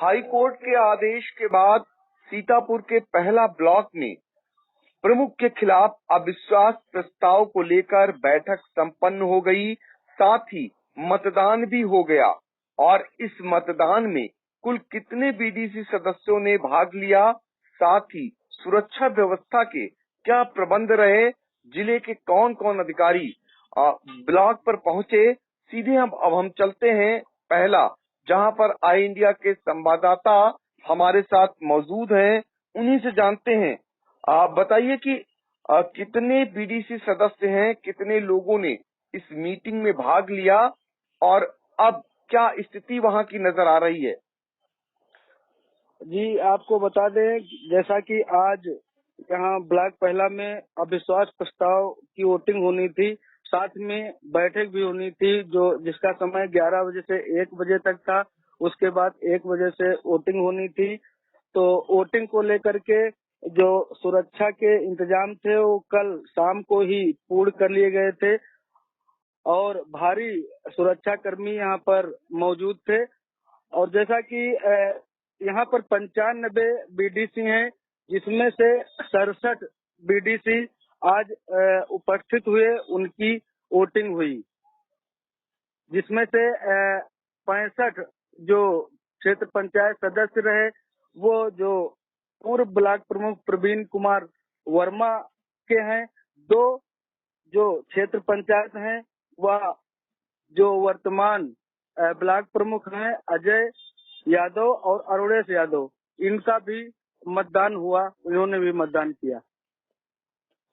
High court के आदेश के बाद सीतापुर के पहला ब्लॉक में प्रमुख के खिलाफ अविश्वास प्रस्ताव को लेकर बैठक संपन्न हो गई। साथ ही मतदान भी हो गया और इस मतदान में कुल कितने बीडीसी सदस्यों ने भाग लिया, साथ ही सुरक्षा व्यवस्था के क्या प्रबंध रहे, जिले के कौन कौन अधिकारी ब्लॉक पर पहुंचे, सीधे अब हम चलते हैं पहला, जहां पर आई इंडिया के संवाददाता हमारे साथ मौजूद हैं, उन्हीं से जानते हैं। आप बताइए कि कितने बीडीसी सदस्य हैं, कितने लोगों ने इस मीटिंग में भाग लिया और अब क्या स्थिति वहां की नजर आ रही है। जी, आपको बता दें, जैसा कि आज यहाँ ब्लॉक पहला में अविश्वास प्रस्ताव की वोटिंग होनी थी, साथ में बैठक भी होनी थी, जिसका समय 11 बजे से 1 बजे तक था। उसके बाद 1 बजे से वोटिंग होनी थी। तो वोटिंग को लेकर के जो सुरक्षा के इंतजाम थे वो कल शाम को ही पूर्ण कर लिए गए थे और भारी सुरक्षा कर्मी यहाँ पर मौजूद थे। और जैसा कि यहाँ पर 95 बीडीसी हैं, जिसमें से 67 बीडीसी आज उपस्थित हुए, उनकी वोटिंग हुई, जिसमें से 65 जो क्षेत्र पंचायत सदस्य रहे वो जो पूर्व ब्लॉक प्रमुख प्रवीण कुमार वर्मा के हैं। 2 जो क्षेत्र पंचायत हैं वह जो वर्तमान ब्लॉक प्रमुख हैं अजय यादव और अरुणेश यादव, इनका भी मतदान हुआ, उन्होंने भी मतदान किया।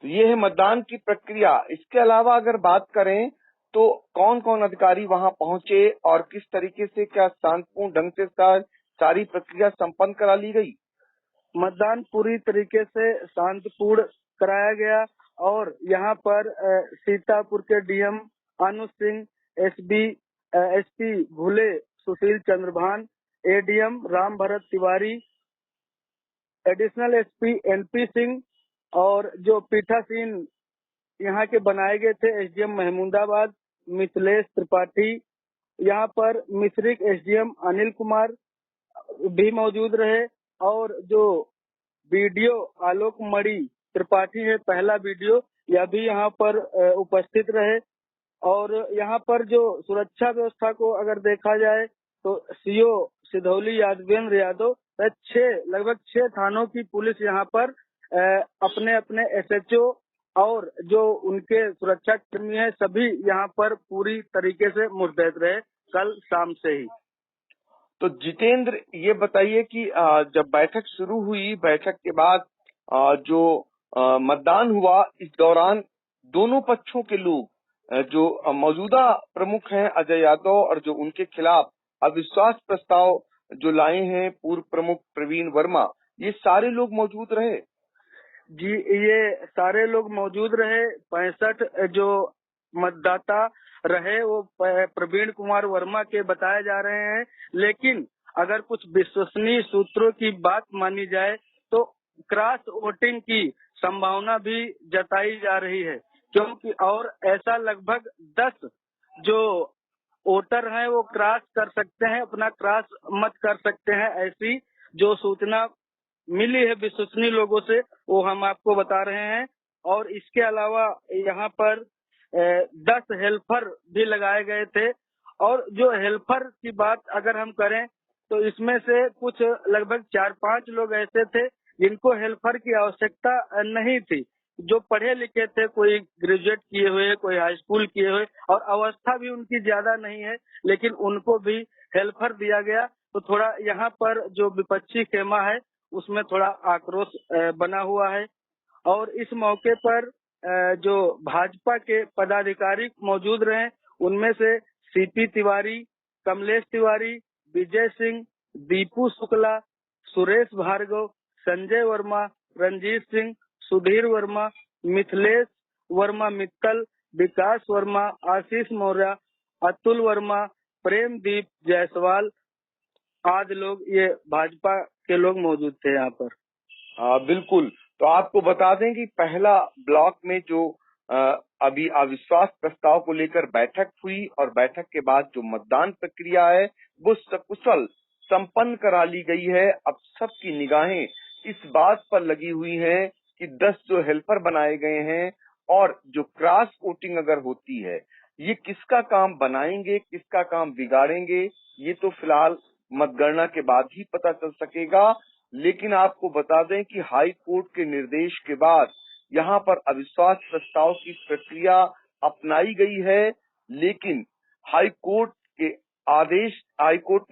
तो ये है मतदान की प्रक्रिया। इसके अलावा अगर बात करें तो कौन कौन अधिकारी वहां पहुंचे और किस तरीके से, क्या शांतिपूर्ण ढंग से सारी प्रक्रिया संपन्न करा ली गई। मतदान पूरी तरीके से शांतिपूर्ण कराया गया और यहाँ पर सीतापुर के डीएम अनुज सिंह, एसपी भूले Sushil Chandrabhan, ADM Ram Bharat Tiwari, additional SP NP Singh और जो पीठासीन यहाँ के बनाए गए थे एसडीएम महमूदाबाद मिथिलेश त्रिपाठी, यहाँ पर मिश्रिक एसडीएम अनिल कुमार भी मौजूद रहे और जो बीडीओ आलोक मणि त्रिपाठी है, पहला बीडीओ, यह भी यहाँ पर उपस्थित रहे। और यहाँ पर जो सुरक्षा व्यवस्था को अगर देखा जाए तो सीओ सिधौली यादवेंद्र यादव, लगभग 6 थानों की पुलिस यहाँ पर अपने अपने एसएचओ और जो उनके सुरक्षा कर्मी है सभी यहाँ पर पूरी तरीके से मुस्तैद रहे कल शाम से ही। तो जितेंद्र, ये बताइए कि जब बैठक शुरू हुई, बैठक के बाद जो मतदान हुआ, इस दौरान दोनों पक्षों के लोग, जो मौजूदा प्रमुख हैं अजय यादव और जो उनके खिलाफ अविश्वास प्रस्ताव जो लाए हैं पूर्व प्रमुख प्रवीण वर्मा, ये सारे लोग मौजूद रहे। जी, ये सारे लोग मौजूद रहे। 65 जो मतदाता रहे वो प्रवीण कुमार वर्मा के बताए जा रहे हैं, लेकिन अगर कुछ विश्वसनीय सूत्रों की बात मानी जाए तो क्रॉस वोटिंग की संभावना भी जताई जा रही है, क्योंकि और ऐसा लगभग 10 जो वोटर हैं वो क्रॉस कर सकते हैं, अपना क्रॉस मत कर सकते हैं, ऐसी जो सूचना मिली है विश्वसनीय लोगों से वो हम आपको बता रहे हैं। और इसके अलावा यहाँ पर 10 हेल्पर भी लगाए गए थे और जो हेल्पर की बात अगर हम करें तो इसमें से कुछ लगभग 4-5 लोग ऐसे थे जिनको हेल्पर की आवश्यकता नहीं थी, जो पढ़े लिखे थे, कोई ग्रेजुएट किए हुए, कोई हाई स्कूल किए हुए और अवस्था भी उनकी ज्यादा नहीं है, लेकिन उनको भी हेल्पर दिया गया। तो थोड़ा यहाँ पर जो विपक्षी खेमा है उसमें थोड़ा आक्रोश बना हुआ है। और इस मौके पर जो भाजपा के पदाधिकारी मौजूद रहे, उनमें से सीपी तिवारी, कमलेश तिवारी, विजय सिंह, दीपू शुक्ला, सुरेश भार्गव, संजय वर्मा, रंजीत सिंह, सुधीर वर्मा, मिथिलेश वर्मा मित्तल, विकास वर्मा, आशीष मौर्य, अतुल वर्मा, प्रेमदीप जायसवाल आदि लोग, ये भाजपा के लोग मौजूद थे यहाँ पर। बिल्कुल। तो आपको बता दें कि पहला ब्लॉक में जो अभी अविश्वास प्रस्ताव को लेकर बैठक हुई और बैठक के बाद जो मतदान प्रक्रिया है वो सकुशल संपन्न करा ली गई है। अब सबकी निगाहें इस बात पर लगी हुई हैं कि 10 जो हेल्पर बनाए गए हैं और जो क्रॉस वोटिंग अगर होती है, ये किसका काम बनाएंगे, किसका काम बिगाड़ेंगे, ये तो फिलहाल मतगणना के बाद ही पता चल सकेगा। लेकिन आपको बता दें कि हाई कोर्ट के निर्देश के बाद यहाँ पर अविश्वास प्रस्ताव की प्रक्रिया अपनाई गई है, लेकिन हाई कोर्ट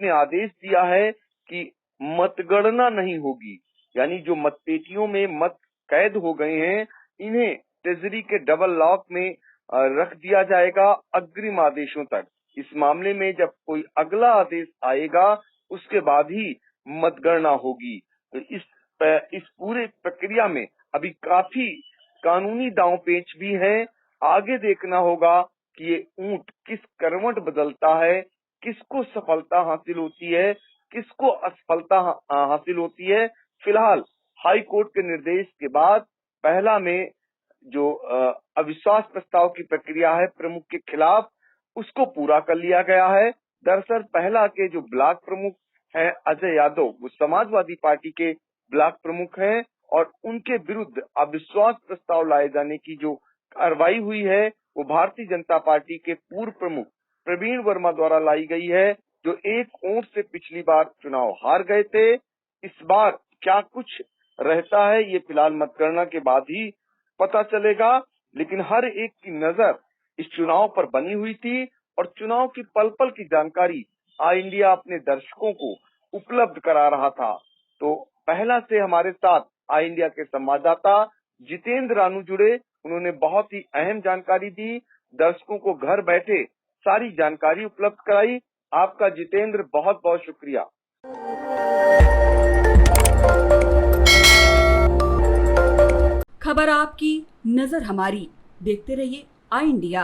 ने आदेश दिया है कि मतगणना नहीं होगी। यानी जो मतपेटियों में मत कैद हो गए हैं, इन्हें ट्रेजरी के डबल लॉक में रख दिया जाएगा अग्रिम आदेशों तक। इस मामले में जब कोई अगला आदेश आएगा, उसके बाद ही मतगणना होगी। तो इस पूरे प्रक्रिया में अभी काफी कानूनी दांवपेच भी है। आगे देखना होगा कि ये ऊंट किस करवट बदलता है, किसको सफलता हासिल होती है, किसको असफलता हासिल होती है। फिलहाल हाई कोर्ट के निर्देश के बाद पहला में जो अविश्वास प्रस्ताव की प्रक्रिया है प्रमुख के खिलाफ, उसको पूरा कर लिया गया है। दरअसल पहला के जो ब्लॉक प्रमुख हैं अजय यादव, वो समाजवादी पार्टी के ब्लॉक प्रमुख हैं और उनके विरुद्ध अविश्वास प्रस्ताव लाए जाने की जो कार्रवाई हुई है, वो भारतीय जनता पार्टी के पूर्व प्रमुख प्रवीण वर्मा द्वारा लाई गई है, जो एक वोट से पिछली बार चुनाव हार गए थे। इस बार क्या कुछ रहता है, ये फिलहाल मतगणना के बाद ही पता चलेगा। लेकिन हर एक की नजर इस चुनाव पर बनी हुई थी और चुनाव की पल पल की जानकारी आई इंडिया अपने दर्शकों को उपलब्ध करा रहा था। तो पहला से हमारे साथ आई इंडिया के संवाददाता जितेंद्र रानू जुड़े। उन्होंने बहुत ही अहम जानकारी दी, दर्शकों को घर बैठे सारी जानकारी उपलब्ध कराई। आपका जितेंद्र बहुत बहुत शुक्रिया। खबर आपकी, नजर हमारी। देखते रहिए आई इंडिया।